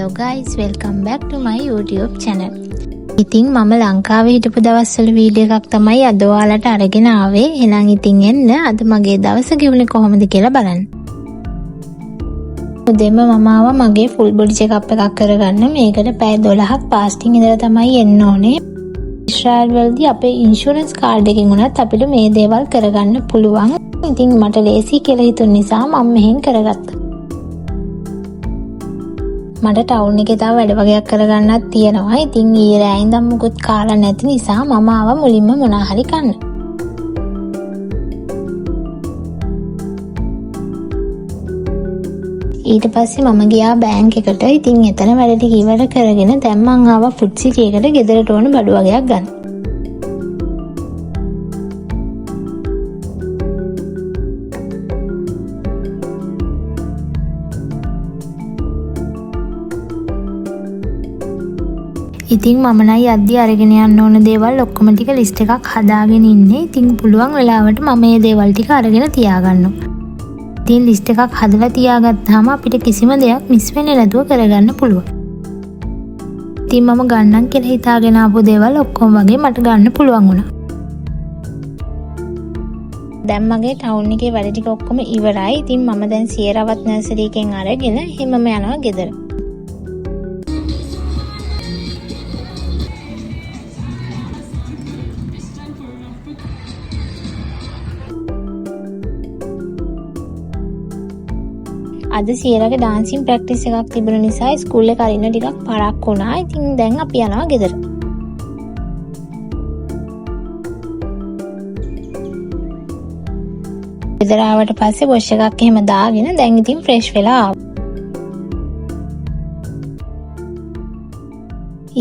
Hello guys, welcome back to my YouTube channel. ඉතින් මම ලංකාවේ හිටපු දවස්වල වීඩියෝ එකක් තමයි අද ඔයාලට අරගෙන ආවේ. එහෙනම් ඉතින් එන්න අද මගේ දවස ගෙවුනේ කොහොමද කියලා බලන්න. උදේම මම ආවා මගේ full body check up එකක් කරගන්න. මේකට පැය 12ක් fasting ඉඳලා තමයි එන්න ඕනේ. ඉස්රායල් වලදී අපේ ඉන්ෂුරන්ස් කාඩ් එකකින් උනත් අපිට මේ දේවල් කරගන්න පුළුවන්. ඉතින් මට ලේසි කියලා හිතුන නිසා මම මෙහෙන් කරගත්තා. මට ටවුන් එකේ තව වැඩ වගේක් කරගන්නත් තියෙනවා. ඉතින් ඊයේ රෑ ඉඳන් මුකුත් කාලා නැති නිසා මම ආවා මුලින්ම මොනා හරි කන්න. ඊට පස්සේ මම ගියා බැංක් එකට. ඉතින් එතන වැඩ ටික ඉවර කරගෙන දැන් මං ආවා ෆුඩ් සිටි එකට ගෙදරට ඕන බඩු වගේක් ගන්න. ඉතින් මම නයි අද්දි අරගෙන යන්න ඕන දේවල් ඔක්කොම ටික ලිස්ට් එකක් හදාගෙන ඉන්නේ. ඉතින් පුළුවන් වෙලාවට මම මේ දේවල් ටික අරගෙන තියාගන්නවා. ඉතින් ලිස්ට් එකක් හදලා තියාගත්තාම අපිට කිසිම දෙයක් මිස් වෙන්නේ නැතුව කරගන්න පුළුවන්. ඉතින් මම ගන්නම් කියලා හිතාගෙන ආපු දේවල් ඔක්කොම වගේ මට ගන්න පුළුවන් වුණා. දැන් මගේ ටවුන් එකේ වැඩ ටික ඔක්කොම ඉවරයි. ඉතින් මම දැන් සියරවත් නර්සරි එකෙන් අරගෙන හිමම යනවා ගෙදර. අද සියරගේ ඩාන්සින් ප්‍රැක්ටිස් එකක් තිබුණ නිසා ස්කූල් එක අරින්න ටිකක් පරක් වුණා. ඉතින් දැන් අපි යනවා ගෙදර. ගෙදර ආවට පස්සේ වොෂ් එකක් එහෙම දාගෙන දැන් ඉතින් ෆ්‍රෙෂ් වෙලා ආවා.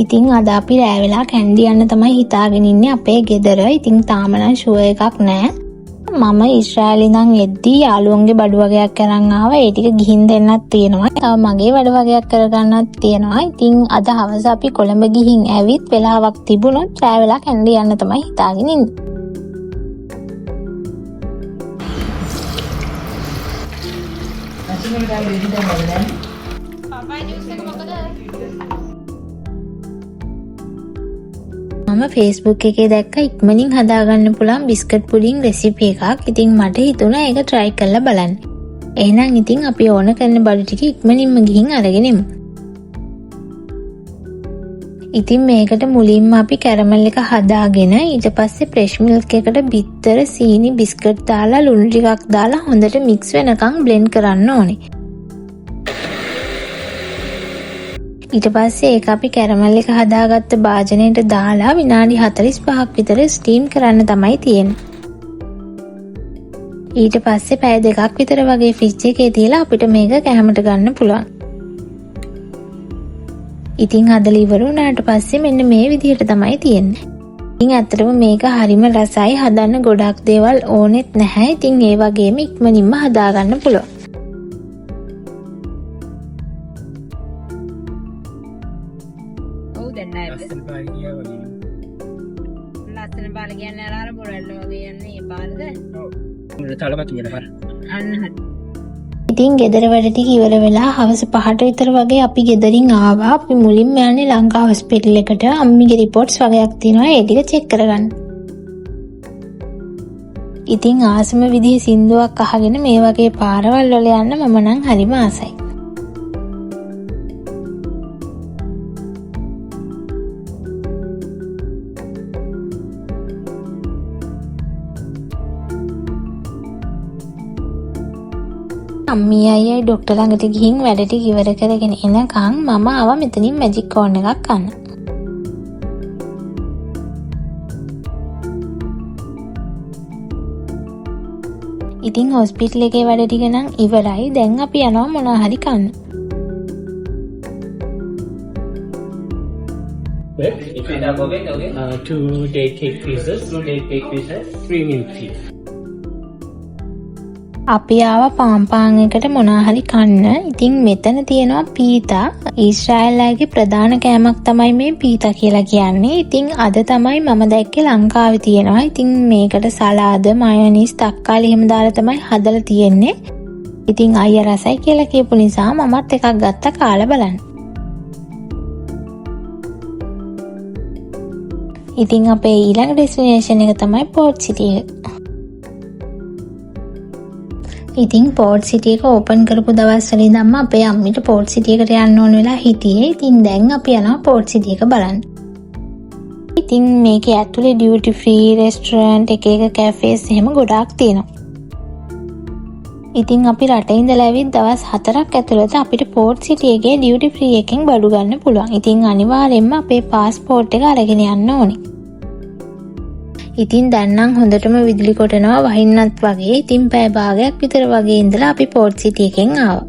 ඉතින් අද අපි රෑ වෙලා කැන්ඩි යන්න තමයි හිතාගෙන ඉන්නේ අපේ ගෙදර. ඉතින් තාම නම් ෂුවර් එකක් නැහැ. මම ඉස්රායල් ඉඳන් එද්දී යාළුවන්ගේ බඩු වගේක් අරන් ආවා. ඒ ටික ගිහින් දෙන්නත් තියෙනවා. තව මගේ බඩු වගේක් කරගන්නත් තියෙනවා. ඉතින් අද හවස අපි කොළඹ ගිහින් ඇවිත් වෙලාවක් තිබුණොත් රෑ වෙලා කැන්ඩි යන්න තමයි හිතාගෙන ඉන්නේ. මම Facebook එකේ දැක්ක ඉක්මනින් හදාගන්න පුළුවන් බිස්කට් පුඩින් රෙසිපි එකක්. ඉතින් මට හිතුණා ඒක try කරලා බලන්න. එහෙනම් ඉතින් අපි ඕන කරන බඩු ටික ඉක්මනින්ම ගිහින් අරගෙන එමු. ඉතින් මේකට මුලින්ම අපි කැරමල් එක හදාගෙන ඊට පස්සේ ෆ්‍රෙෂ් මිල්ක් එකට බිත්තර, සීනි, බිස්කට් දාලා ලුණු ටිකක් දාලා හොඳට මික්ස් වෙනකන් බ්ලෙන්ඩ් කරන්න ඕනේ. ඊට පස්සේ ඒක අපි කැරමල් එක හදාගත්ත භාජනයට දාලා විනාඩි 45ක් විතර ස්ටීම් කරන්න තමයි තියෙන්නේ. ඊට පස්සේ පැය 2ක් විතර වගේ ෆ්‍රිජ් එකේ තියලා අපිට මේක කැමරට ගන්න පුළුවන්. ඉතින් හදලා ඉවර වුණාට පස්සේ මෙන්න මේ විදිහට තමයි තියෙන්නේ. ඉතින් ඇත්තටම මේක හරිම රසයි. හදන්න ගොඩක් දේවල් ඕනෙත් නැහැ. ඉතින් ඒ වගේම ඉක්මනින්ම හදාගන්න පුළුවන්. ලස්සන පාල කියන්නේ අර බොරල්ල වගේ යන්නේ ඒ පාරද? ඔව්. මුල තලපත් කියන පාර. අන්න හරි. ඉතින් ගෙදර වැඩ ටික ඉවර වෙලා හවස 5ට විතර වගේ අපි ගෙදරින් ආවා. අපි මුලින්ම යන්නේ ලංකා හොස්පිටල් එකට. අම්මිගේ රිපෝට්ස් වගේක් තියෙනවා. ඒ ටික චෙක් කරගන්න. ඉතින් ආසම විදිහේ සින්දුවක් අහගෙන මේ වගේ පාරවල් වල යන්න මම නම් හරිම ආසයි. අම්මී අයියයි ડોක්ටර් ළඟට ගිහින් වැඩ ටික ඉවර කරගෙන එනකන් මම ආවා මෙතනින් මැජික් කෝන් එකක් ගන්න. ඉතින් හොස්පිටල් එකේ වැඩ ටික නම් ඉවරයි. දැන් අපි යනවා මොනවා හරි කන්න. If you have okay. 2 date cake pieces, 3 milk tea. අපි ආවා පාම්පාන් එකට මොනවා හරි කන්න. ඉතින් මෙතන තියෙනවා පීතා. ඊශ්‍රායල් අයගේ ප්‍රධාන කෑමක් තමයි මේ පීතා කියලා කියන්නේ. ඉතින් අද තමයි මම දැක්කේ ලංකාවේ තියෙනවා. ඉතින් මේකට සලාද, මයොනීස්, තක්කාලි එහෙම දාලා තමයි හදලා තියෙන්නේ. ඉතින් අයියා රසයි කියලා කියපු නිසා මමත් එකක් ගත්තා කාලා බලන්න. ඉතින් අපේ ඊළඟ ඩෙස්ටිනේෂන් එක තමයි පෝර්ට් සිටි එක. ඉතින් පෝර්ට් සිටි එක ඕපන් කරපු දවස් වල ඉඳන්ම අපේ අම්මිට පෝර්ට් සිටි එකට යන්න ඕන වෙලා හිටියේ. ඉතින් දැන් අපි යනවා පෝර්ට් සිටි එක බලන්න. ඉතින් මේකේ ඇතුලේ ඩියුටි ෆ්‍රී රෙස්ටොරන්ට් එක කැෆේස් එහෙම ගොඩාක් තියෙනවා. ඉතින් අපි රටේ ඉඳලා ඇවිත් දවස් 4ක් ඇතුළත අපිට පෝර්ට් සිටි එකේ ඩියුටි ෆ්‍රී එකෙන් බඩු ගන්න පුළුවන්. ඉතින් අනිවාර්යෙන්ම අපේ පාස්පෝර්ට් එක අරගෙන යන්න ඕනේ. ඉතින් දැන් නම් හොඳටම විදුලි කොටනවා වහින්නත් වගේ. ඉතින් පැය භාගයක් විතර වගේ ඉඳලා අපි පෝර්ට් සිටි එකෙන් ආවා.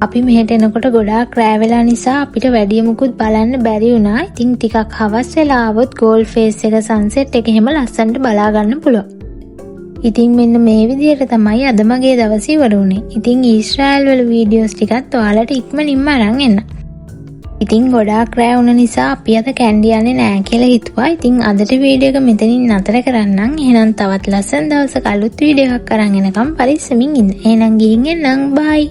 අපි මෙහෙට එනකොට ගොඩාක් රෑ වෙලා නිසා අපිට වැඩි මුකුත් බලන්න බැරි වුණා. ඉතින් ටිකක් හවස් වෙලා ආවොත් ගෝල්ඩ් ෆේස් එක සන්සෙට් එක එහෙම ලස්සනට බලා ගන්න පුළුවන්. ඉතින් මෙන්න මේ විදිහට තමයි අද මගේ දවස ඉවර වුණේ. ඉතින් ඊශ්‍රායල් වල වීඩියෝස් ටිකත් ඔයාලට ඉක්මනින්ම අරන් එන්න. ඉතින් ගොඩාක් රෑ වුණ නිසා අපි අද කැන්ඩි යන්නේ නෑ කියලා හිතුවා. ඉතින් අදට වීඩියෝ එක මෙතනින් නතර කරන්නම්. එහෙනම් තවත් ලස්සන දවසක අලුත් වීඩියෝ එකක් අරන් එනකම් පරිස්සමින් ඉන්න. එහෙනම් ගිහින් එන්නම්. බයි.